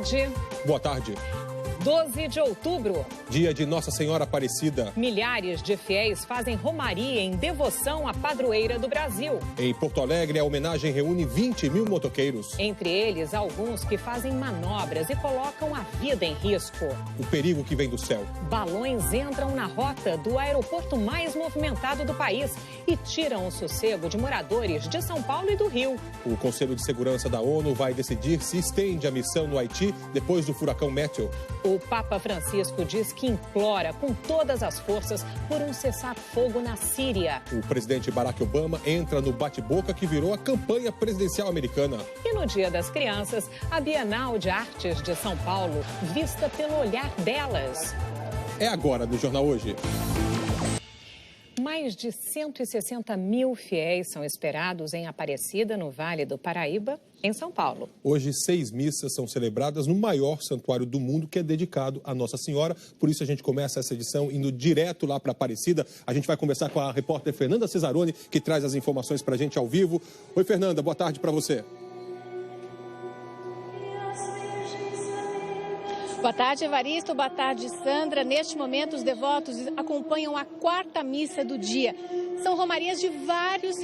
tarde. Boa tarde. 12 de outubro. Dia de Nossa Senhora Aparecida. Milhares de fiéis fazem romaria em devoção à padroeira do Brasil. Em Porto Alegre, a homenagem reúne 20 mil motoqueiros. Entre eles, alguns que fazem manobras e colocam a vida em risco. O perigo que vem do céu. Balões entram na rota do aeroporto mais movimentado do país e tiram o sossego de moradores de São Paulo e do Rio. O Conselho de Segurança da ONU vai decidir se estende a missão no Haiti depois do furacão Matthew. O Papa Francisco diz que implora com todas as forças por um cessar-fogo na Síria. O presidente Barack Obama entra no bate-boca que virou a campanha presidencial americana. E no Dia das Crianças, a Bienal de Artes de São Paulo, vista pelo olhar delas. É agora no Jornal Hoje. Mais de 160 mil fiéis são esperados em Aparecida, no Vale do Paraíba, em São Paulo. Hoje, 6 missas são celebradas no maior santuário do mundo, que é dedicado a Nossa Senhora. Por isso, a gente começa essa edição indo direto lá para Aparecida. A gente vai conversar com a repórter Fernanda Cesaroni, que traz as informações para a gente ao vivo. Oi, Fernanda, boa tarde para você. Boa tarde, Evaristo. Boa tarde, Sandra. Neste momento, os devotos acompanham a quarta missa do dia. São romarias de várias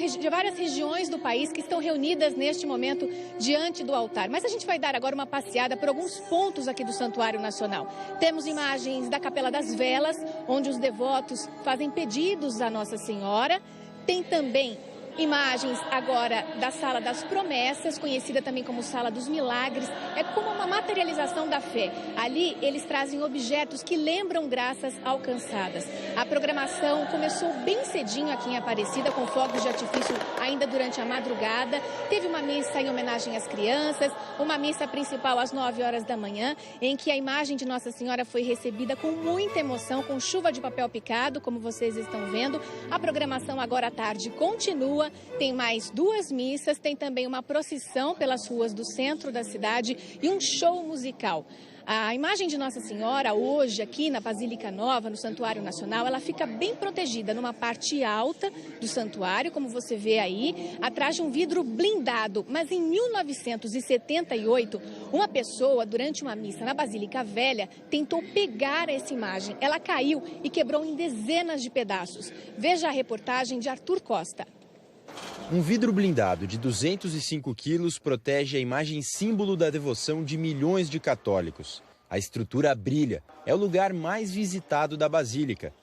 regiões do país que estão reunidas neste momento diante do altar. Mas a gente vai dar agora uma passeada por alguns pontos aqui do Santuário Nacional. Temos imagens da Capela das Velas, onde os devotos fazem pedidos à Nossa Senhora. Tem também imagens agora da Sala das Promessas, conhecida também como Sala dos Milagres. É como uma materialização da fé. Ali eles trazem objetos que lembram graças alcançadas. A programação começou bem cedinho aqui em Aparecida, com fogos de artifício ainda durante a madrugada. Teve uma missa em homenagem às crianças, uma missa principal às 9 horas da manhã, em que a imagem de Nossa Senhora foi recebida com muita emoção, com chuva de papel picado, como vocês estão vendo. A programação agora à tarde continua. Tem mais 2 missas, tem também uma procissão pelas ruas do centro da cidade e um show musical. A imagem de Nossa Senhora hoje aqui na Basílica Nova, no Santuário Nacional, ela fica bem protegida numa parte alta do santuário, como você vê aí, atrás de um vidro blindado. Mas em 1978, uma pessoa, durante uma missa na Basílica Velha, tentou pegar essa imagem. Ela caiu e quebrou em dezenas de pedaços. Veja a reportagem de Arthur Costa. Um vidro blindado de 205 quilos protege a imagem símbolo da devoção de milhões de católicos. A estrutura brilha. É o lugar mais visitado da Basílica.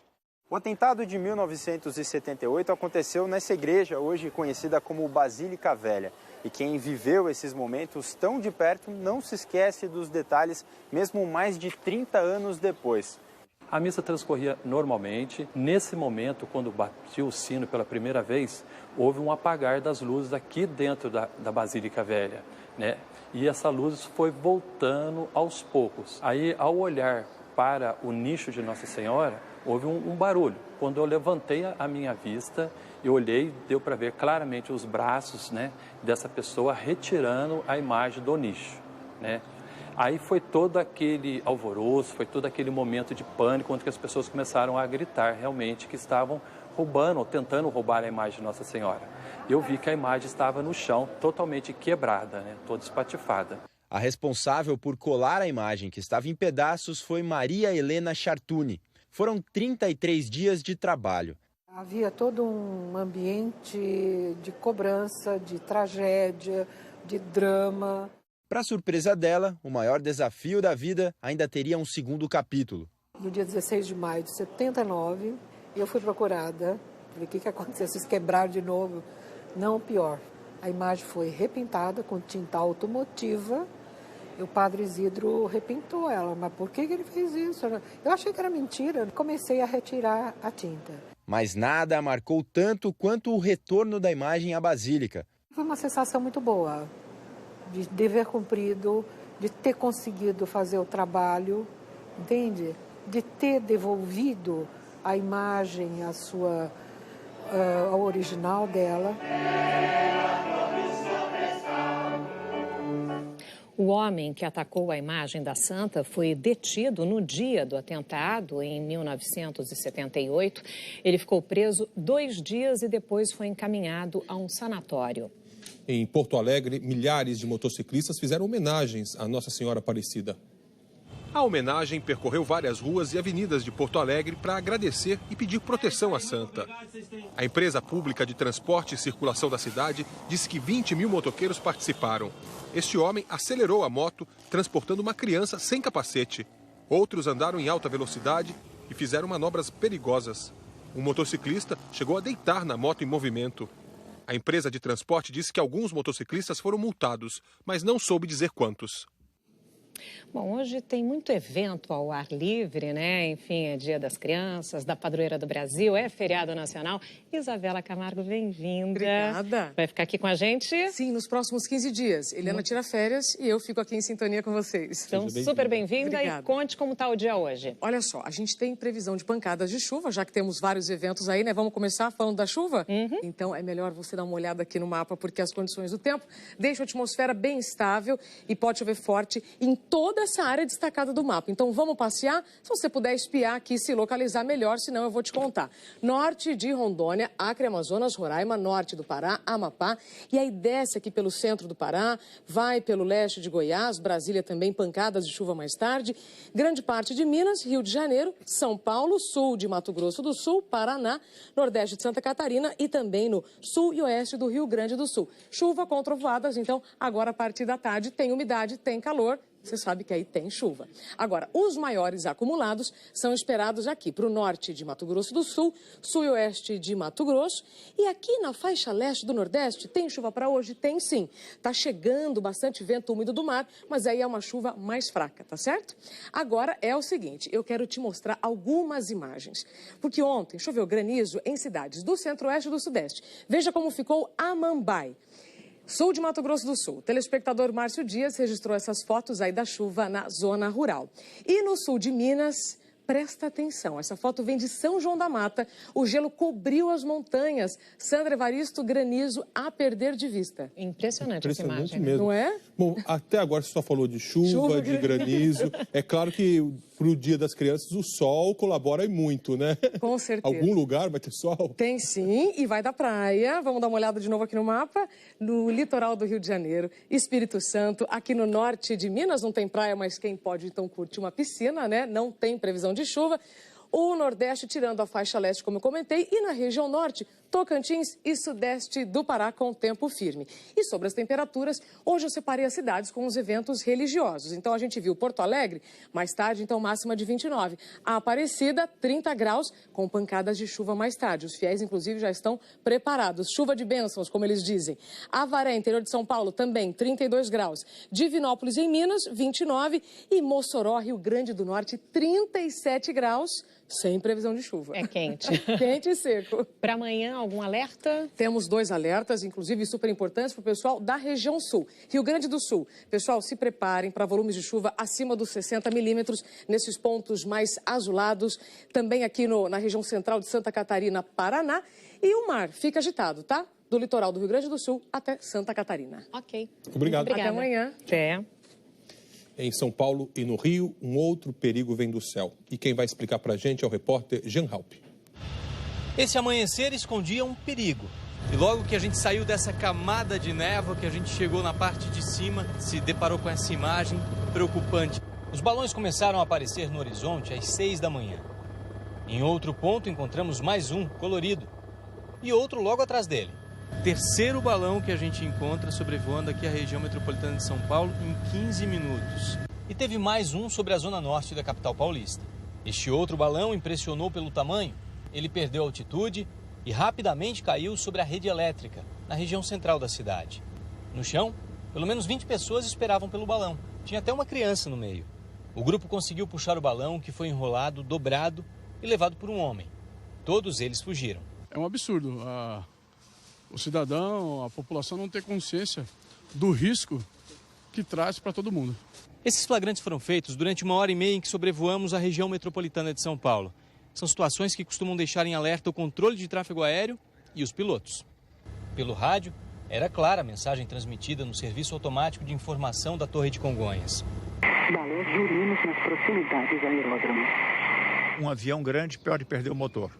O atentado de 1978 aconteceu nessa igreja, hoje conhecida como Basílica Velha. E quem viveu esses momentos tão de perto não se esquece dos detalhes, mesmo mais de 30 anos depois. A missa transcorria normalmente. Nesse momento, quando batiu o sino pela primeira vez, houve um apagar das luzes aqui dentro da Basílica Velha, né? E essa luz foi voltando aos poucos. Aí, ao olhar para o nicho de Nossa Senhora, houve um barulho. Quando eu levantei a minha vista, eu olhei, deu para ver claramente os braços, né, dessa pessoa retirando a imagem do nicho, né? Aí foi todo aquele alvoroço, foi todo aquele momento de pânico, onde as pessoas começaram a gritar realmente que estavam roubando ou tentando roubar a imagem de Nossa Senhora. Eu vi que a imagem estava no chão, totalmente quebrada, né, toda espatifada. A responsável por colar a imagem que estava em pedaços foi Maria Helena Chartuni. Foram 33 dias de trabalho. Havia todo um ambiente de cobrança, de tragédia, de drama. Para surpresa dela, o maior desafio da vida ainda teria um segundo capítulo. No dia 16 de maio de 79, eu fui procurada. Falei, o que aconteceu? Vocês quebraram de novo? Não, pior. A imagem foi repintada com tinta automotiva e o padre Isidro repintou ela. Mas por que ele fez isso? Eu achei que era mentira. Comecei a retirar a tinta. Mas nada marcou tanto quanto o retorno da imagem à Basílica. Foi uma sensação muito boa. De dever cumprido, de ter conseguido fazer o trabalho, entende? De ter devolvido a imagem, ao original dela. O homem que atacou a imagem da santa foi detido no dia do atentado, em 1978. Ele ficou preso 2 dias e depois foi encaminhado a um sanatório. Em Porto Alegre, milhares de motociclistas fizeram homenagens à Nossa Senhora Aparecida. A homenagem percorreu várias ruas e avenidas de Porto Alegre para agradecer e pedir proteção à santa. A empresa pública de transporte e circulação da cidade disse que 20 mil motoqueiros participaram. Este homem acelerou a moto, transportando uma criança sem capacete. Outros andaram em alta velocidade e fizeram manobras perigosas. Um motociclista chegou a deitar na moto em movimento. A empresa de transporte disse que alguns motociclistas foram multados, mas não soube dizer quantos. Bom, hoje tem muito evento ao ar livre, né? Enfim, é Dia das Crianças, da Padroeira do Brasil, é feriado nacional. Isabela Camargo, bem-vinda. Obrigada. Vai ficar aqui com a gente? Sim, nos próximos 15 dias. Eliana tira férias e eu fico aqui em sintonia com vocês. Então, super bem-vinda e conte como está o dia hoje. Olha só, a gente tem previsão de pancadas de chuva, já que temos vários eventos aí, né? Vamos começar falando da chuva? Então, é melhor você dar uma olhada aqui no mapa, porque as condições do tempo deixam a atmosfera bem estável e pode chover forte em toda essa área destacada do mapa. Então, vamos passear? Se você puder espiar aqui e se localizar melhor, senão eu vou te contar. Norte de Rondônia, Acre, Amazonas, Roraima, norte do Pará, Amapá. E aí desce aqui pelo centro do Pará, vai pelo leste de Goiás, Brasília também, pancadas de chuva mais tarde. Grande parte de Minas, Rio de Janeiro, São Paulo, sul de Mato Grosso do Sul, Paraná, nordeste de Santa Catarina e também no sul e oeste do Rio Grande do Sul. Chuva com trovoadas, então agora a partir da tarde tem umidade, tem calor. Você sabe que aí tem chuva. Agora, os maiores acumulados são esperados aqui para o norte de Mato Grosso do Sul, sul e oeste de Mato Grosso. E aqui na faixa leste do Nordeste, tem chuva para hoje? Tem sim. Está chegando bastante vento úmido do mar, mas aí é uma chuva mais fraca, tá certo? Agora é o seguinte, eu quero te mostrar algumas imagens. Porque ontem choveu granizo em cidades do centro-oeste e do sudeste. Veja como ficou Amambai. Sul de Mato Grosso do Sul. O telespectador Márcio Dias registrou essas fotos aí da chuva na zona rural. E no sul de Minas, presta atenção, essa foto vem de São João da Mata, o gelo cobriu as montanhas. Sandra Evaristo, granizo a perder de vista. Impressionante essa imagem, mesmo. Não é? Bom, até agora você só falou de chuva, de granizo. É claro que para o Dia das Crianças o sol colabora muito, né? Com certeza. Algum lugar vai ter sol? Tem sim, e vai da praia. Vamos dar uma olhada de novo aqui no mapa. No litoral do Rio de Janeiro, Espírito Santo, aqui no norte de Minas não tem praia, mas quem pode então curte uma piscina, né? Não tem previsão de chuva. O Nordeste tirando a faixa leste, como eu comentei, e na região norte, Tocantins e sudeste do Pará com tempo firme. E sobre as temperaturas, hoje eu separei as cidades com os eventos religiosos. Então a gente viu Porto Alegre, mais tarde, então máxima de 29. A Aparecida, 30 graus, com pancadas de chuva mais tarde. Os fiéis, inclusive, já estão preparados. Chuva de bênçãos, como eles dizem. Avaré, interior de São Paulo, também 32 graus. Divinópolis, em Minas, 29. E Mossoró, Rio Grande do Norte, 37 graus. Sem previsão de chuva. É quente. Quente e seco. Para amanhã, algum alerta? Temos 2 alertas, inclusive super importantes para o pessoal da região sul. Rio Grande do Sul. Pessoal, se preparem para volumes de chuva acima dos 60 milímetros nesses pontos mais azulados. Também aqui na região central de Santa Catarina, Paraná. E o mar fica agitado, tá? Do litoral do Rio Grande do Sul até Santa Catarina. Ok. Obrigado. Obrigada. Até amanhã. Até. Em São Paulo e no Rio, um outro perigo vem do céu. E quem vai explicar para a gente é o repórter Jean Halpe. Esse amanhecer escondia um perigo. E logo que a gente saiu dessa camada de névoa, que a gente chegou na parte de cima, se deparou com essa imagem preocupante. Os balões começaram a aparecer no horizonte às 6 da manhã. Em outro ponto encontramos mais um, colorido. E outro logo atrás dele. Terceiro balão que a gente encontra sobrevoando aqui a região metropolitana de São Paulo em 15 minutos. E teve mais um sobre a zona norte da capital paulista. Este outro balão impressionou pelo tamanho. Ele perdeu altitude e rapidamente caiu sobre a rede elétrica, na região central da cidade. No chão, pelo menos 20 pessoas esperavam pelo balão. Tinha até uma criança no meio. O grupo conseguiu puxar o balão, que foi enrolado, dobrado e levado por um homem. Todos eles fugiram. É um absurdo. O cidadão, a população não ter consciência do risco que traz para todo mundo. Esses flagrantes foram feitos durante 1h30 em que sobrevoamos a região metropolitana de São Paulo. São situações que costumam deixar em alerta o controle de tráfego aéreo e os pilotos. Pelo rádio, era clara a mensagem transmitida no serviço automático de informação da Torre de Congonhas. Balões de urinos nas proximidades do aeródromo. Um avião grande pode perder o motor.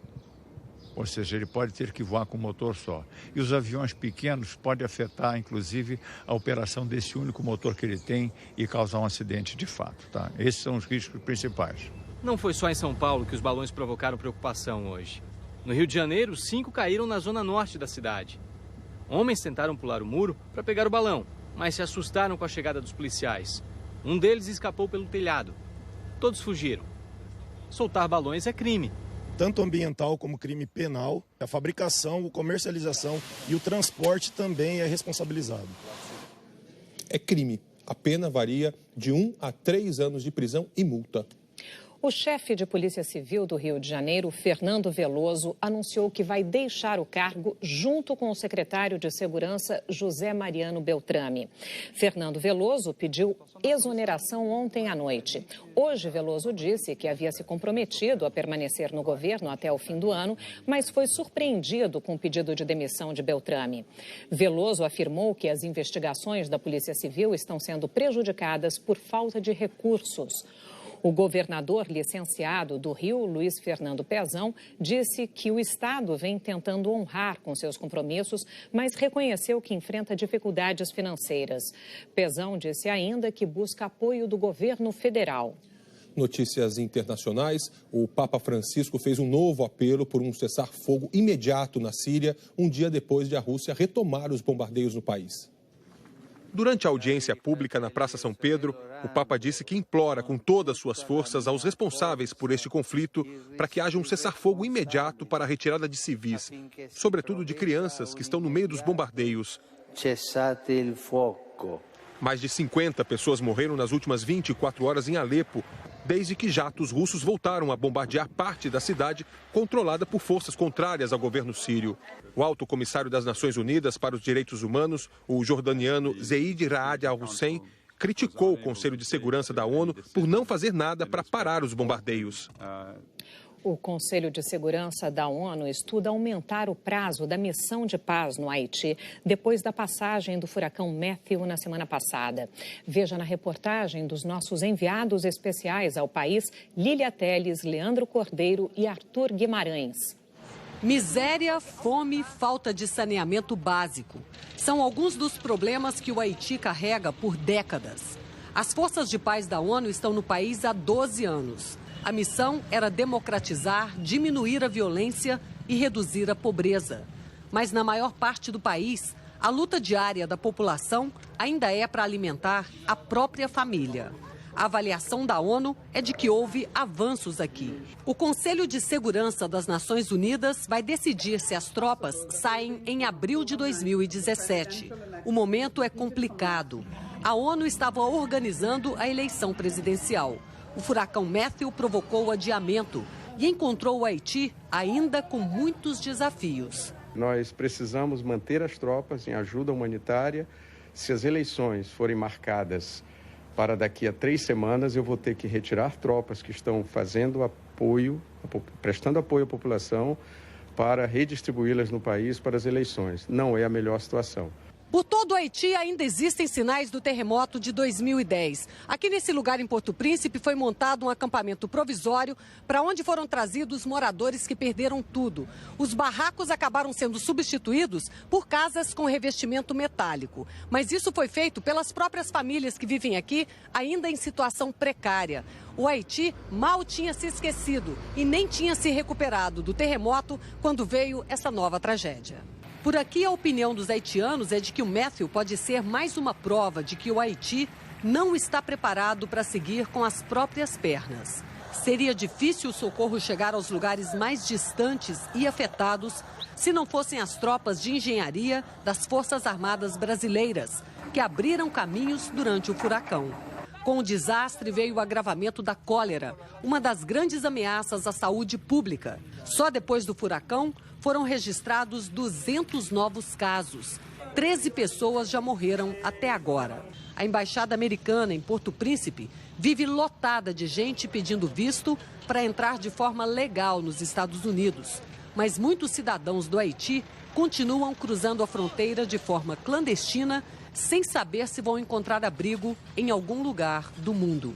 ou seja, ele pode ter que voar com motor só. E os aviões pequenos podem afetar, inclusive, a operação desse único motor que ele tem e causar um acidente de fato, tá? Esses são os riscos principais. Não foi só em São Paulo que os balões provocaram preocupação hoje. No Rio de Janeiro, 5 caíram na zona norte da cidade. Homens tentaram pular o muro para pegar o balão, mas se assustaram com a chegada dos policiais. Um deles escapou pelo telhado. Todos fugiram. Soltar balões é crime. Tanto ambiental como crime penal, a fabricação, a comercialização e o transporte também é responsabilizado. É crime. A pena varia de 1 a 3 anos de prisão e multa. O chefe de Polícia Civil do Rio de Janeiro, Fernando Veloso, anunciou que vai deixar o cargo junto com o secretário de Segurança, José Mariano Beltrame. Fernando Veloso pediu exoneração ontem à noite. Hoje, Veloso disse que havia se comprometido a permanecer no governo até o fim do ano, mas foi surpreendido com o pedido de demissão de Beltrame. Veloso afirmou que as investigações da Polícia Civil estão sendo prejudicadas por falta de recursos. O governador licenciado do Rio, Luiz Fernando Pezão, disse que o Estado vem tentando honrar com seus compromissos, mas reconheceu que enfrenta dificuldades financeiras. Pezão disse ainda que busca apoio do governo federal. Notícias internacionais, o Papa Francisco fez um novo apelo por um cessar-fogo imediato na Síria, um dia depois de a Rússia retomar os bombardeios no país. Durante a audiência pública na Praça São Pedro, o Papa disse que implora com todas suas forças aos responsáveis por este conflito para que haja um cessar-fogo imediato para a retirada de civis, sobretudo de crianças que estão no meio dos bombardeios. Cessate il fuoco. Mais de 50 pessoas morreram nas últimas 24 horas em Alepo, desde que jatos russos voltaram a bombardear parte da cidade controlada por forças contrárias ao governo sírio. O alto comissário das Nações Unidas para os Direitos Humanos, o jordaniano Zeid Raad al-Hussein, criticou o Conselho de Segurança da ONU por não fazer nada para parar os bombardeios. O Conselho de Segurança da ONU estuda aumentar o prazo da missão de paz no Haiti depois da passagem do furacão Matthew na semana passada. Veja na reportagem dos nossos enviados especiais ao país, Lília Teles, Leandro Cordeiro e Arthur Guimarães. Miséria, fome, falta de saneamento básico. São alguns dos problemas que o Haiti carrega por décadas. As forças de paz da ONU estão no país há 12 anos. A missão era democratizar, diminuir a violência e reduzir a pobreza. Mas na maior parte do país, a luta diária da população ainda é para alimentar a própria família. A avaliação da ONU é de que houve avanços aqui. O Conselho de Segurança das Nações Unidas vai decidir se as tropas saem em abril de 2017. O momento é complicado. A ONU estava organizando a eleição presidencial. O furacão Matthew provocou o adiamento e encontrou o Haiti ainda com muitos desafios. Nós precisamos manter as tropas em ajuda humanitária. Se as eleições forem marcadas para daqui a 3 semanas, eu vou ter que retirar tropas que estão fazendo apoio, prestando apoio à população para redistribuí-las no país para as eleições. Não é a melhor situação. Por todo o Haiti ainda existem sinais do terremoto de 2010. Aqui nesse lugar em Porto Príncipe foi montado um acampamento provisório para onde foram trazidos moradores que perderam tudo. Os barracos acabaram sendo substituídos por casas com revestimento metálico. Mas isso foi feito pelas próprias famílias que vivem aqui, ainda em situação precária. O Haiti mal tinha se esquecido e nem tinha se recuperado do terremoto quando veio essa nova tragédia. Por aqui, a opinião dos haitianos é de que o Matthew pode ser mais uma prova de que o Haiti não está preparado para seguir com as próprias pernas. Seria difícil o socorro chegar aos lugares mais distantes e afetados se não fossem as tropas de engenharia das Forças Armadas Brasileiras, que abriram caminhos durante o furacão. Com o desastre veio o agravamento da cólera, uma das grandes ameaças à saúde pública. Só depois do furacão foram registrados 200 novos casos. 13 pessoas já morreram até agora. A embaixada americana em Porto Príncipe vive lotada de gente pedindo visto para entrar de forma legal nos Estados Unidos. Mas muitos cidadãos do Haiti continuam cruzando a fronteira de forma clandestina, sem saber se vão encontrar abrigo em algum lugar do mundo.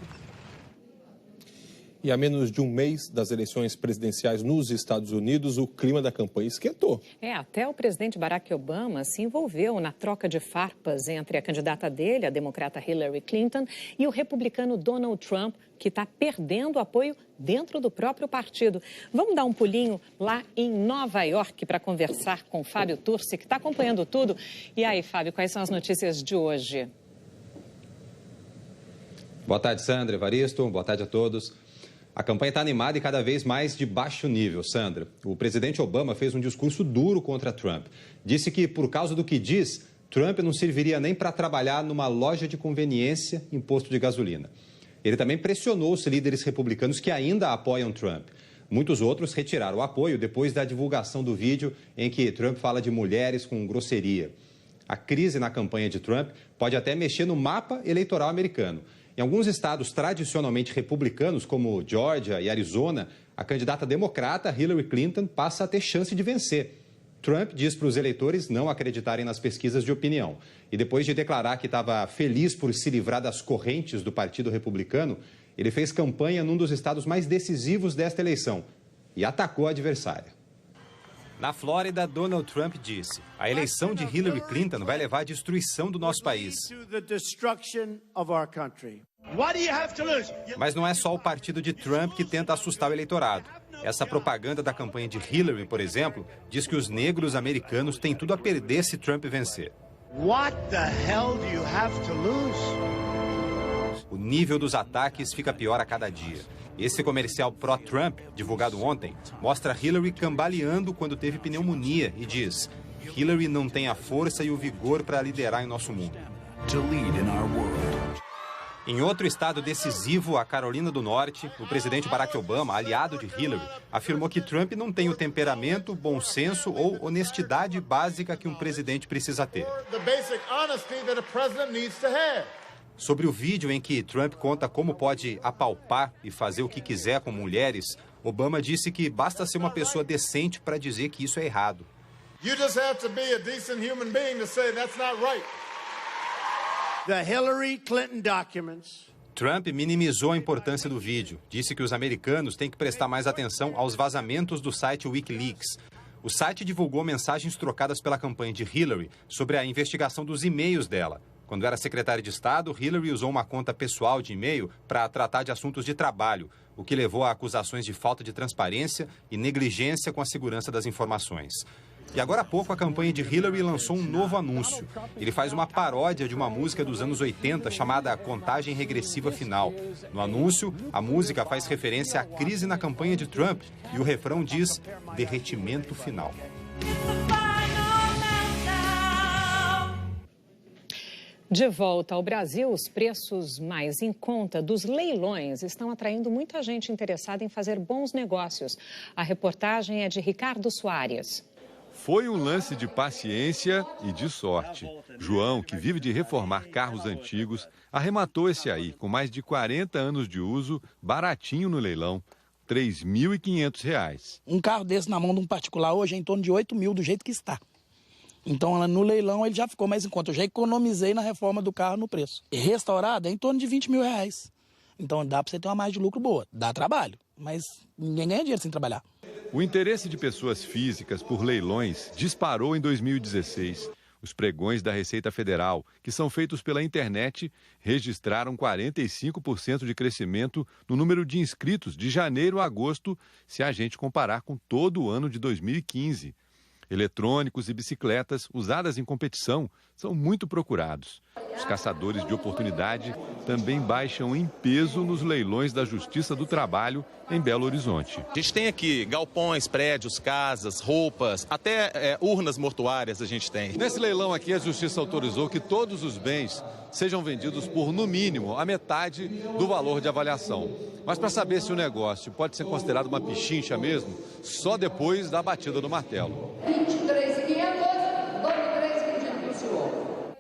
E a menos de um mês das eleições presidenciais nos Estados Unidos, o clima da campanha esquentou. Até o presidente Barack Obama se envolveu na troca de farpas entre a candidata dele, a democrata Hillary Clinton, e o republicano Donald Trump, que está perdendo apoio dentro do próprio partido. Vamos dar um pulinho lá em Nova York para conversar com Fábio Turci, que está acompanhando tudo. E aí, Fábio, quais são as notícias de hoje? Boa tarde, Sandra, Evaristo. Boa tarde a todos. A campanha está animada e cada vez mais de baixo nível, Sandra. O presidente Obama fez um discurso duro contra Trump. Disse que, por causa do que diz, Trump não serviria nem para trabalhar numa loja de conveniência em posto de gasolina. Ele também pressionou os líderes republicanos que ainda apoiam Trump. Muitos outros retiraram o apoio depois da divulgação do vídeo em que Trump fala de mulheres com grosseria. A crise na campanha de Trump pode até mexer no mapa eleitoral americano. Em alguns estados tradicionalmente republicanos, como Geórgia e Arizona, a candidata democrata Hillary Clinton passa a ter chance de vencer. Trump diz para os eleitores não acreditarem nas pesquisas de opinião. E depois de declarar que estava feliz por se livrar das correntes do Partido Republicano, ele fez campanha num dos estados mais decisivos desta eleição e atacou a adversária. Na Flórida, Donald Trump disse: a eleição de Hillary Clinton vai levar à destruição do nosso país. Mas não é só o partido de Trump que tenta assustar o eleitorado. Essa propaganda da campanha de Hillary, por exemplo, diz que os negros americanos têm tudo a perder se Trump vencer. O nível dos ataques fica pior a cada dia. Esse comercial pró-Trump, divulgado ontem, mostra Hillary cambaleando quando teve pneumonia e diz: Hillary não tem a força e o vigor para liderar em nosso mundo. Em outro estado decisivo, a Carolina do Norte, o presidente Barack Obama, aliado de Hillary, afirmou que Trump não tem o temperamento, bom senso ou honestidade básica que um presidente precisa ter. Sobre o vídeo em que Trump conta como pode apalpar e fazer o que quiser com mulheres, Obama disse que basta ser uma pessoa decente para dizer que isso é errado. Trump minimizou a importância do vídeo. Disse que os americanos têm que prestar mais atenção aos vazamentos do site Wikileaks. O site divulgou mensagens trocadas pela campanha de Hillary sobre a investigação dos e-mails dela. Quando era secretária de Estado, Hillary usou uma conta pessoal de e-mail para tratar de assuntos de trabalho, o que levou a acusações de falta de transparência e negligência com a segurança das informações. E agora há pouco a campanha de Hillary lançou um novo anúncio. Ele faz uma paródia de uma música dos anos 80 chamada Contagem Regressiva Final. No anúncio, a música faz referência à crise na campanha de Trump e o refrão diz derretimento final. De volta ao Brasil, os preços mais em conta dos leilões estão atraindo muita gente interessada em fazer bons negócios. A reportagem é de Ricardo Soares. Foi um lance de paciência e de sorte. João, que vive de reformar carros antigos, arrematou esse aí, com mais de 40 anos de uso, baratinho no leilão, R$ 3.500. Um carro desse na mão de um particular hoje é em torno de 8 mil, do jeito que está. Então, no leilão, ele já ficou mais em conta. Eu já economizei na reforma do carro no preço. E restaurado é em torno de R$ 20 mil. Então, dá para você ter uma margem de lucro boa. Dá trabalho, mas ninguém ganha dinheiro sem trabalhar. O interesse de pessoas físicas por leilões disparou em 2016. Os pregões da Receita Federal, que são feitos pela internet, registraram 45% de crescimento no número de inscritos de janeiro a agosto, se a gente comparar com todo o ano de 2015. Eletrônicos e bicicletas usadas em competição são muito procurados. Os caçadores de oportunidade também baixam em peso nos leilões da Justiça do Trabalho em Belo Horizonte. A gente tem aqui galpões, prédios, casas, roupas, até urnas mortuárias a gente tem. Nesse leilão aqui, a Justiça autorizou que todos os bens sejam vendidos por, no mínimo, a metade do valor de avaliação. Mas para saber se o negócio pode ser considerado uma pichincha mesmo, só depois da batida do martelo. 23.500,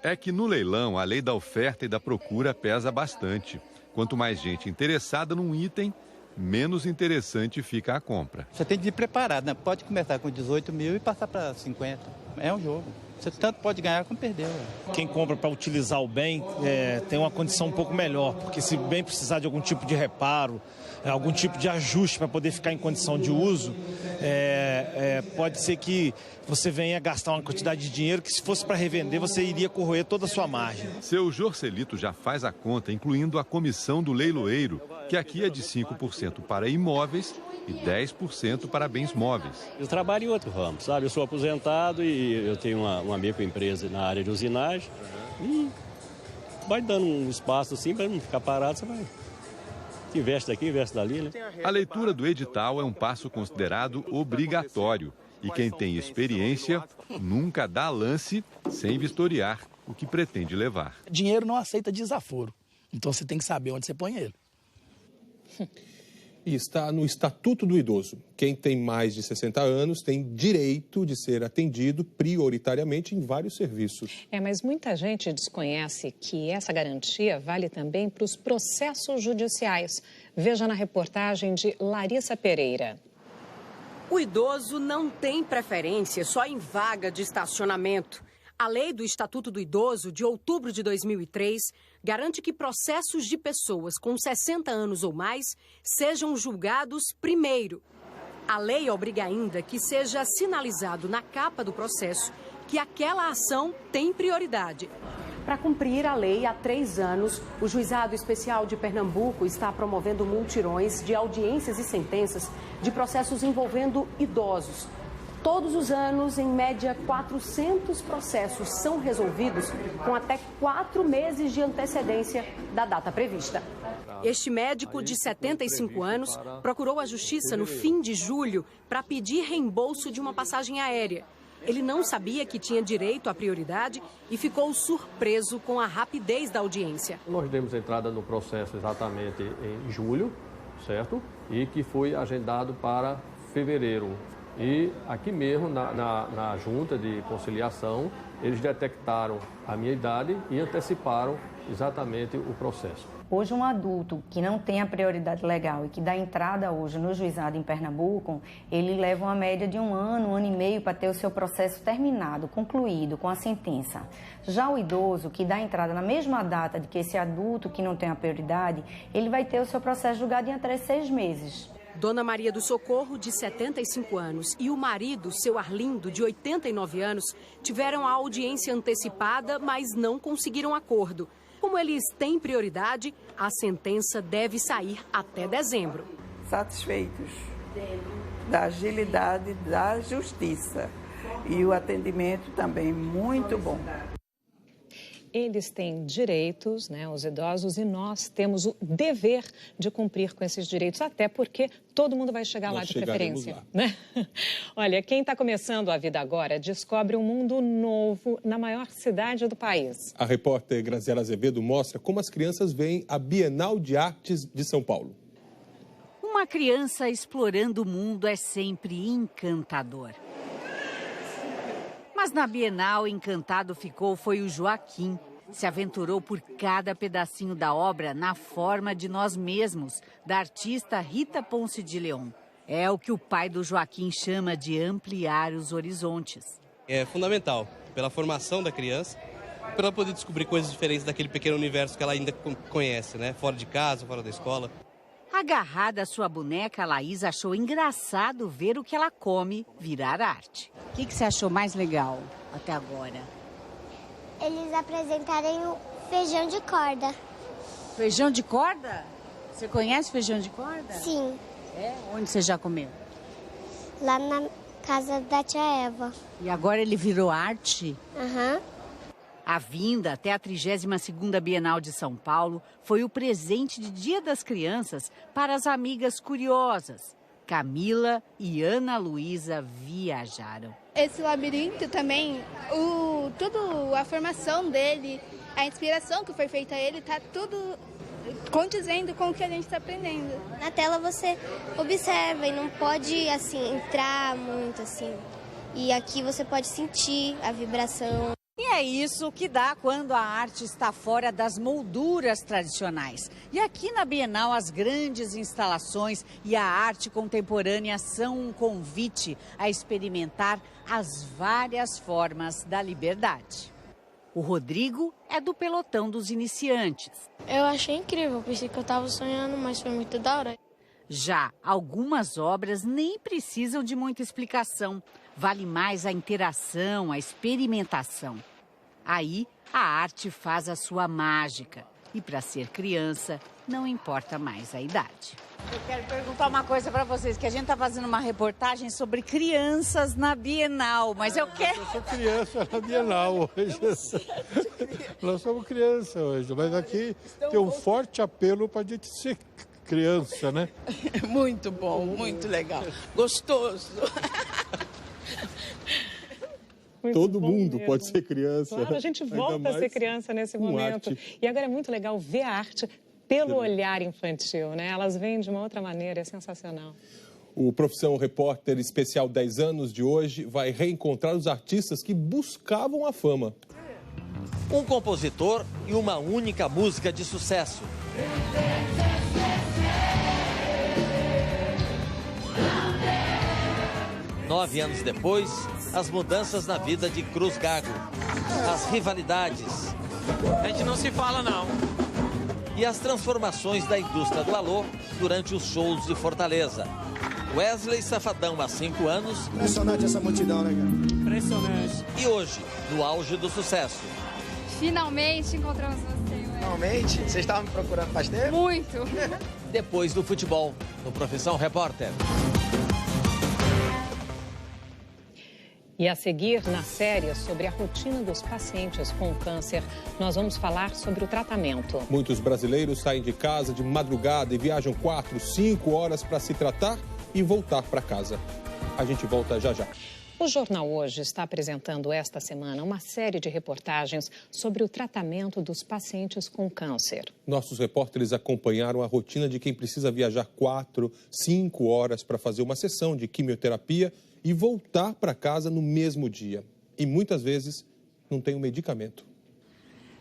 É que no leilão, a lei da oferta e da procura pesa bastante. Quanto mais gente interessada num item, menos interessante fica a compra. Você tem que ir preparado, né? Pode começar com 18 mil e passar para 50. É um jogo. Você tanto pode ganhar como perder. Quem compra para utilizar o bem tem uma condição um pouco melhor, porque se o bem precisar de algum tipo de reparo, algum tipo de ajuste para poder ficar em condição de uso, pode ser que você venha gastar uma quantidade de dinheiro que, se fosse para revender, você iria corroer toda a sua margem. Seu Jorcelito já faz a conta, incluindo a comissão do leiloeiro, que aqui é de 5% para imóveis e 10% para bens móveis. Eu trabalho em outro ramo, sabe? Eu sou aposentado e eu tenho uma microempresa na área de usinagem. E vai dando um espaço assim para não ficar parado, você vai... Investe daqui, investe dali, né? A leitura do edital é um passo considerado obrigatório. E quem tem experiência nunca dá lance sem vistoriar o que pretende levar. Dinheiro não aceita desaforo. Então você tem que saber onde você põe ele. E está no Estatuto do Idoso. Quem tem mais de 60 anos tem direito de ser atendido prioritariamente em vários serviços. Mas muita gente desconhece que essa garantia vale também para os processos judiciais. Veja na reportagem de Larissa Pereira. O idoso não tem preferência só em vaga de estacionamento. A lei do Estatuto do Idoso, de outubro de 2003, garante que processos de pessoas com 60 anos ou mais sejam julgados primeiro. A lei obriga ainda que seja sinalizado na capa do processo que aquela ação tem prioridade. Para cumprir a lei, há 3 anos, o Juizado Especial de Pernambuco está promovendo multirões de audiências e sentenças de processos envolvendo idosos. Todos os anos, em média, 400 processos são resolvidos com até 4 meses de antecedência da data prevista. Este médico de 75 anos procurou a Justiça no fim de julho para pedir reembolso de uma passagem aérea. Ele não sabia que tinha direito à prioridade e ficou surpreso com a rapidez da audiência. Nós demos entrada no processo exatamente em julho, certo? E que foi agendado para fevereiro. E aqui mesmo, na junta de conciliação, eles detectaram a minha idade e anteciparam exatamente o processo. Hoje, um adulto que não tem a prioridade legal e que dá entrada hoje no juizado em Pernambuco, ele leva uma média de 1 ano e meio para ter o seu processo terminado, concluído, com a sentença. Já o idoso, que dá entrada na mesma data de que esse adulto que não tem a prioridade, ele vai ter o seu processo julgado em até 6 meses. Dona Maria do Socorro, de 75 anos, e o marido, seu Arlindo, de 89 anos, tiveram a audiência antecipada, mas não conseguiram acordo. Como eles têm prioridade, a sentença deve sair até dezembro. Satisfeitos da agilidade da justiça e o atendimento também muito bom. Eles têm direitos, os idosos, e nós temos o dever de cumprir com esses direitos, até porque todo mundo vai chegar lá de preferência. Né? Olha, quem está começando a vida agora descobre um mundo novo na maior cidade do país. A repórter Graziela Azevedo mostra como as crianças veem a Bienal de Artes de São Paulo. Uma criança explorando o mundo é sempre encantador. Mas na Bienal, encantado foi o Joaquim. Se aventurou por cada pedacinho da obra na forma de nós mesmos, da artista Rita Ponce de Leon. É o que o pai do Joaquim chama de ampliar os horizontes. É fundamental pela formação da criança, para ela poder descobrir coisas diferentes daquele pequeno universo que ela ainda conhece, fora de casa, fora da escola. Agarrada à sua boneca, a Laís achou engraçado ver o que ela come virar arte. O que você achou mais legal até agora? Eles apresentarem o feijão de corda. Feijão de corda? Você conhece feijão de corda? Sim. Onde você já comeu? Lá na casa da tia Eva. E agora ele virou arte? Aham. A vinda até a 32ª Bienal de São Paulo foi o presente de Dia das Crianças para as amigas curiosas. Camila e Ana Luísa viajaram. Esse labirinto também, a formação dele, a inspiração que foi feita a ele, está tudo condizendo com o que a gente está aprendendo. Na tela você observa e não pode entrar muito E aqui você pode sentir a vibração. E é isso que dá quando a arte está fora das molduras tradicionais. E aqui na Bienal, as grandes instalações e a arte contemporânea são um convite a experimentar as várias formas da liberdade. O Rodrigo é do pelotão dos iniciantes. Eu achei incrível, pensei que eu estava sonhando, mas foi muito da hora. Já algumas obras nem precisam de muita explicação. Vale mais a interação, a experimentação. Aí, a arte faz a sua mágica. E para ser criança, não importa mais a idade. Eu quero perguntar uma coisa para vocês, que a gente está fazendo uma reportagem sobre crianças na Bienal, mas eu quero... Eu sou criança na Bienal hoje. Nós somos criança hoje, mas aqui tem um forte apelo para a gente ser criança, né? Muito bom, muito legal. Gostoso. Todo mundo mesmo. Pode ser criança. Claro, a gente volta a ser criança nesse momento. Arte. E agora é muito legal ver a arte pelo olhar infantil, né? Elas vêm de uma outra maneira, é sensacional. O Profissão Repórter Especial 10 anos de hoje vai reencontrar os artistas que buscavam a fama. Um compositor e uma única música de sucesso. 9 anos depois, as mudanças na vida de Cruz Gago, as rivalidades. A gente não se fala, não. E as transformações da indústria do alô durante os shows de Fortaleza. Wesley Safadão, há 5 anos. Impressionante essa multidão, né, cara? Impressionante. E hoje, no auge do sucesso. Finalmente encontramos você, Wesley. Finalmente? Vocês estavam me procurando faz tempo? Muito. Depois do futebol, no Profissão Repórter. E a seguir, na série sobre a rotina dos pacientes com câncer, nós vamos falar sobre o tratamento. Muitos brasileiros saem de casa de madrugada e viajam 4, 5 horas para se tratar e voltar para casa. A gente volta já já. O Jornal Hoje está apresentando esta semana uma série de reportagens sobre o tratamento dos pacientes com câncer. Nossos repórteres acompanharam a rotina de quem precisa viajar 4, 5 horas para fazer uma sessão de quimioterapia e voltar para casa no mesmo dia. E muitas vezes não tem o medicamento.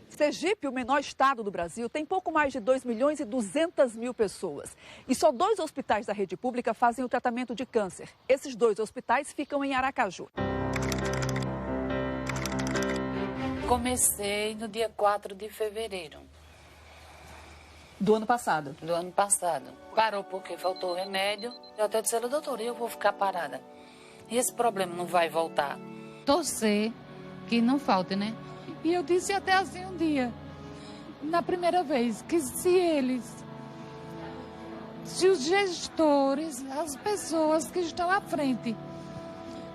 Sergipe, o menor estado do Brasil, tem pouco mais de 2.200.000 pessoas. E só 2 hospitais da rede pública fazem o tratamento de câncer. Esses 2 hospitais ficam em Aracaju. Comecei no dia 4 de fevereiro. Do ano passado? Do ano passado. Parou porque faltou o remédio. Eu até disse, doutor, eu vou ficar parada. E esse problema não vai voltar? Torcer que não falte, né? E eu disse até assim um dia, na primeira vez, que se os gestores, as pessoas que estão à frente,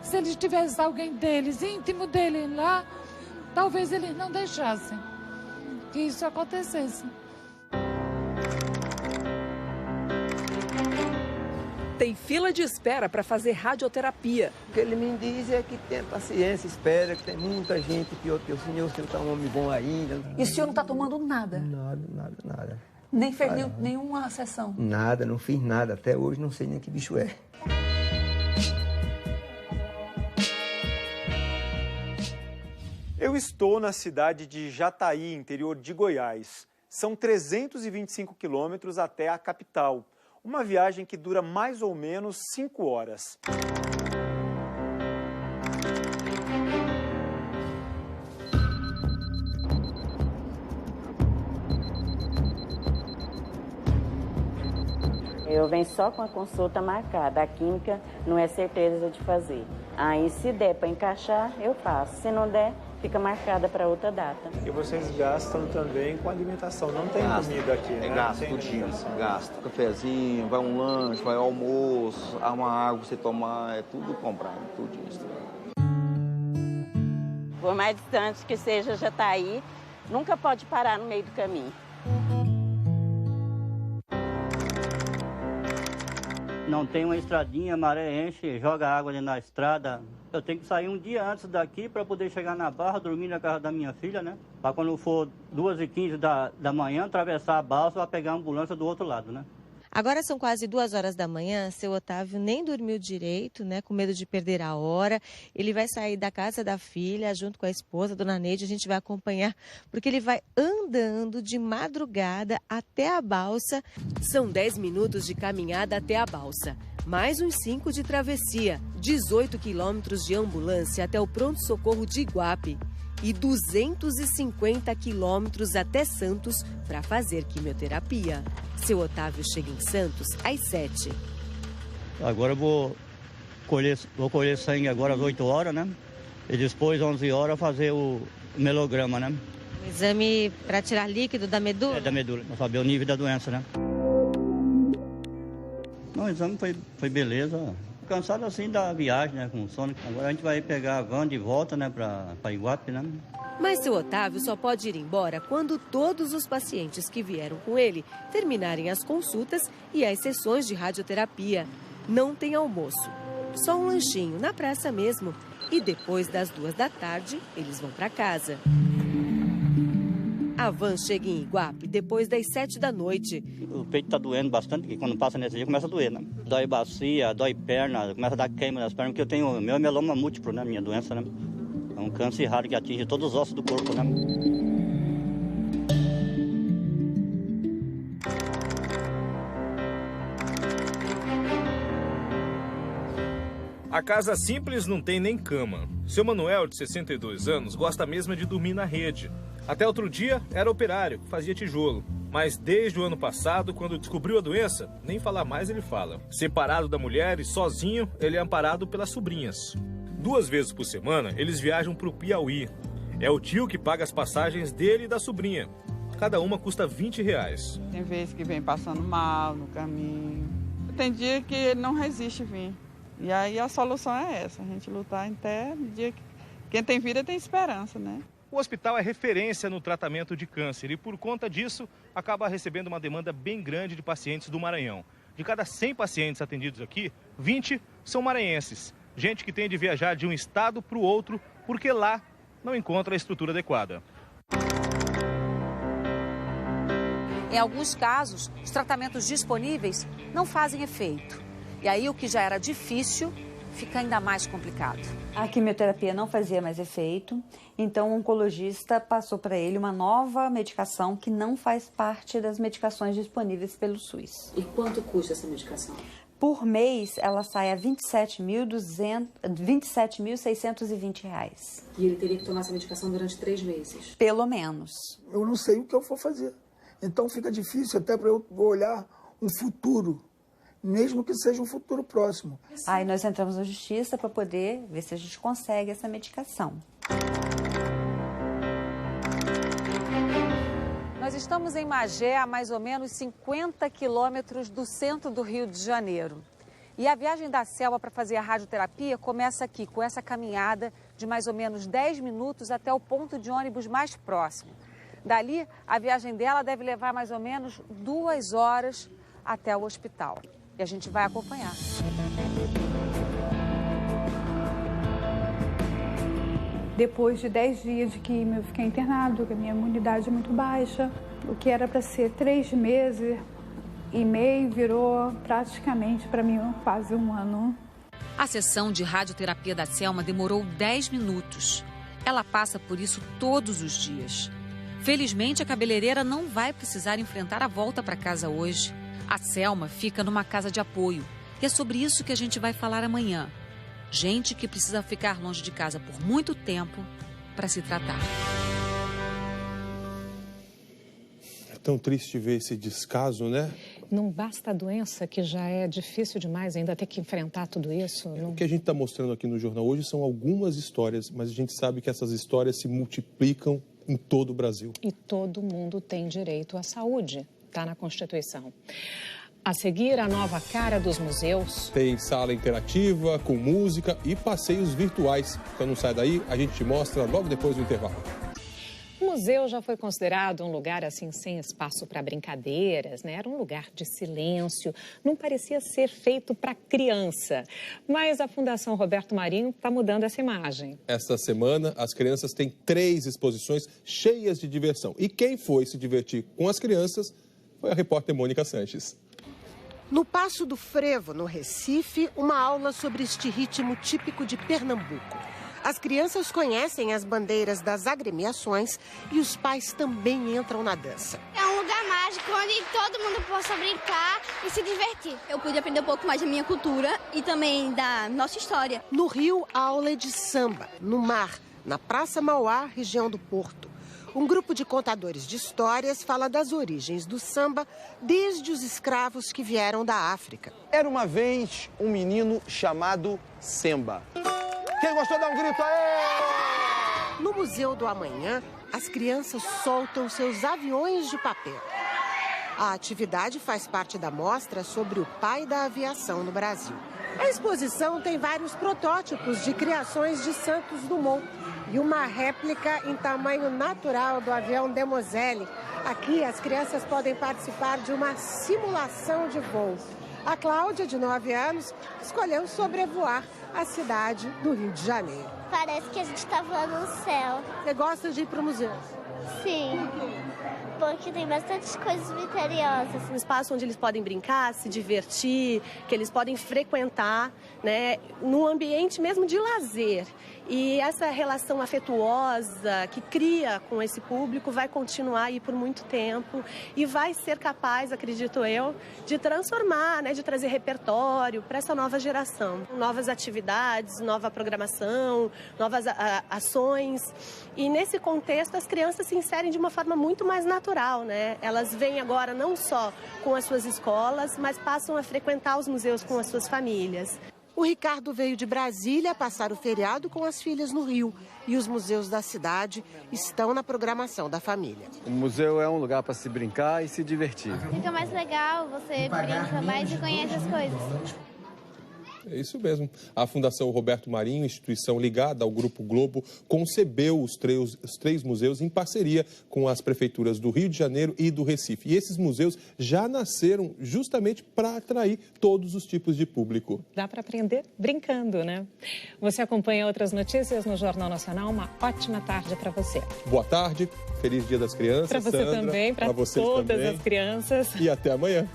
se eles tivessem alguém deles, íntimo deles lá, talvez eles não deixassem que isso acontecesse. Tem fila de espera para fazer radioterapia. O que ele me diz é que tem paciência, espera, que tem muita gente pior que o senhor está um homem bom ainda. E o senhor não está tomando nada? Nada. Nem fez nenhuma sessão? Nada, não fiz nada. Até hoje não sei nem que bicho é. Eu estou na cidade de Jataí, interior de Goiás. São 325 quilômetros até a capital. Uma viagem que dura mais ou menos 5 horas. Eu venho só com a consulta marcada. A química não é certeza de fazer. Aí, se der para encaixar, eu faço. Se não der, fica marcada para outra data. E vocês gastam também com alimentação, não tem comida aqui, né? Gasto, tudinho, gasto. Cafezinho, vai um lanche, vai um almoço, uma água pra você tomar, é tudo comprado, tudinho. Por mais distante que seja Jataí, nunca pode parar no meio do caminho. Não tem uma estradinha, a maré enche, joga água ali na estrada. Eu tenho que sair um dia antes daqui para poder chegar na Barra, dormir na casa da minha filha, né? Para quando for 2h15 da manhã, atravessar a balsa para pegar a ambulância do outro lado, né? Agora são quase 2 horas da manhã, seu Otávio nem dormiu direito, né, com medo de perder a hora. Ele vai sair da casa da filha junto com a esposa, dona Neide, a gente vai acompanhar, porque ele vai andando de madrugada até a balsa. São 10 minutos de caminhada até a balsa, mais uns 5 de travessia, 18 quilômetros de ambulância até o pronto-socorro de Iguape e 250 quilômetros até Santos para fazer quimioterapia. Seu Otávio chega em Santos às 7. Agora eu vou colher sangue agora às 8 horas, né? E depois, 11 horas, fazer o melograma, né? Um exame para tirar líquido da medula? É, da medula, para saber o nível da doença, né? Não, o exame foi beleza. Cansado assim da viagem, né, com sono. Agora a gente vai pegar a van de volta, né, para Iguape, né? Mas seu Otávio só pode ir embora quando todos os pacientes que vieram com ele terminarem as consultas e as sessões de radioterapia. Não tem almoço, só um lanchinho na praça mesmo. E depois das 2 da tarde, eles vão para casa. A van chega em Iguape depois das 7 da noite. O peito tá doendo bastante, porque quando passa nesse dia começa a doer, né? Dói bacia, dói perna, começa a dar queima nas pernas, porque eu tenho meu mieloma múltiplo, né? Minha doença, né? É um câncer raro que atinge todos os ossos do corpo, né? A casa simples não tem nem cama. Seu Manuel, de 62 anos, gosta mesmo de dormir na rede. Até outro dia, era operário, fazia tijolo. Mas desde o ano passado, quando descobriu a doença, nem falar mais ele fala. Separado da mulher e sozinho, ele é amparado pelas sobrinhas. 2 vezes por semana, eles viajam para o Piauí. É o tio que paga as passagens dele e da sobrinha. Cada uma custa R$20. Tem vezes que vem passando mal no caminho. Tem dia que ele não resiste vir. E aí a solução é essa, a gente lutar até o dia que quem tem vida tem esperança, né? O hospital é referência no tratamento de câncer e, por conta disso, acaba recebendo uma demanda bem grande de pacientes do Maranhão. De cada 100 pacientes atendidos aqui, 20 são maranhenses. Gente que tem de viajar de um estado para o outro porque lá não encontra a estrutura adequada. Em alguns casos, os tratamentos disponíveis não fazem efeito. E aí o que já era difícil fica ainda mais complicado. A quimioterapia não fazia mais efeito, então o oncologista passou para ele uma nova medicação que não faz parte das medicações disponíveis pelo SUS. E quanto custa essa medicação? Por mês, ela sai a R$ 27.620. E ele teria que tomar essa medicação durante 3 meses? Pelo menos. Eu não sei o que eu vou fazer. Então fica difícil até para eu olhar um futuro, mesmo que seja um futuro próximo. Aí nós entramos na justiça para poder ver se a gente consegue essa medicação. Nós estamos em Magé, a mais ou menos 50 quilômetros do centro do Rio de Janeiro. E a viagem da Selma para fazer a radioterapia começa aqui, com essa caminhada de mais ou menos 10 minutos até o ponto de ônibus mais próximo. Dali, a viagem dela deve levar mais ou menos 2 horas até o hospital. E a gente vai acompanhar. Depois de 10 dias de quimio, eu fiquei internado, porque a minha imunidade é muito baixa. O que era para ser 3 meses e meio virou praticamente para mim quase 1 ano. A sessão de radioterapia da Selma demorou 10 minutos. Ela passa por isso todos os dias. Felizmente, a cabeleireira não vai precisar enfrentar a volta para casa hoje. A Selma fica numa casa de apoio. E é sobre isso que a gente vai falar amanhã. Gente que precisa ficar longe de casa por muito tempo para se tratar. É tão triste ver esse descaso, né? Não basta a doença, que já é difícil demais, ainda ter que enfrentar tudo isso. O que a gente está mostrando aqui no jornal hoje são algumas histórias, mas a gente sabe que essas histórias se multiplicam em todo o Brasil. E todo mundo tem direito à saúde. Está na Constituição. A seguir, a nova cara dos museus. Tem sala interativa, com música e passeios virtuais. Então não sai daí, a gente te mostra logo depois do intervalo. O museu já foi considerado um lugar assim sem espaço para brincadeiras, né? Era um lugar de silêncio, não parecia ser feito para criança. Mas a Fundação Roberto Marinho está mudando essa imagem. Esta semana, as crianças têm 3 exposições cheias de diversão. E quem foi se divertir com as crianças foi a repórter Mônica Sanches. No Passo do Frevo, no Recife, uma aula sobre este ritmo típico de Pernambuco. As crianças conhecem as bandeiras das agremiações e os pais também entram na dança. É um lugar mágico onde todo mundo possa brincar e se divertir. Eu pude aprender um pouco mais da minha cultura e também da nossa história. No Rio, a aula é de samba. No mar, na Praça Mauá, região do Porto. Um grupo de contadores de histórias fala das origens do samba desde os escravos que vieram da África. Era uma vez um menino chamado Semba. Quem gostou, dá um grito aí! No Museu do Amanhã, as crianças soltam seus aviões de papel. A atividade faz parte da mostra sobre o pai da aviação no Brasil. A exposição tem vários protótipos de criações de Santos Dumont e uma réplica em tamanho natural do avião Demoiselle. Aqui, as crianças podem participar de uma simulação de voo. A Cláudia, de 9 anos, escolheu sobrevoar a cidade do Rio de Janeiro. Parece que a gente está voando no céu. Você gosta de ir para o museu? Sim, porque tem bastante coisas misteriosas. Um espaço onde eles podem brincar, se divertir, que eles podem frequentar, né, num ambiente mesmo de lazer. E essa relação afetuosa que cria com esse público vai continuar aí por muito tempo e vai ser capaz, acredito eu, de transformar, né, de trazer repertório para essa nova geração. Novas atividades, nova programação, novas ações. E nesse contexto as crianças se inserem de uma forma muito mais natural, né? Elas vêm agora não só com as suas escolas, mas passam a frequentar os museus com as suas famílias. O Ricardo veio de Brasília passar o feriado com as filhas no Rio e os museus da cidade estão na programação da família. O museu é um lugar para se brincar e se divertir. Fica mais legal, você brinca mais e conhece as coisas. É isso mesmo. A Fundação Roberto Marinho, instituição ligada ao Grupo Globo, concebeu os três museus em parceria com as prefeituras do Rio de Janeiro e do Recife. E esses museus já nasceram justamente para atrair todos os tipos de público. Dá para aprender brincando, né? Você acompanha outras notícias no Jornal Nacional. Uma ótima tarde para você. Boa tarde, feliz Dia das Crianças. Para você Sandra, também, para todas as crianças. E até amanhã.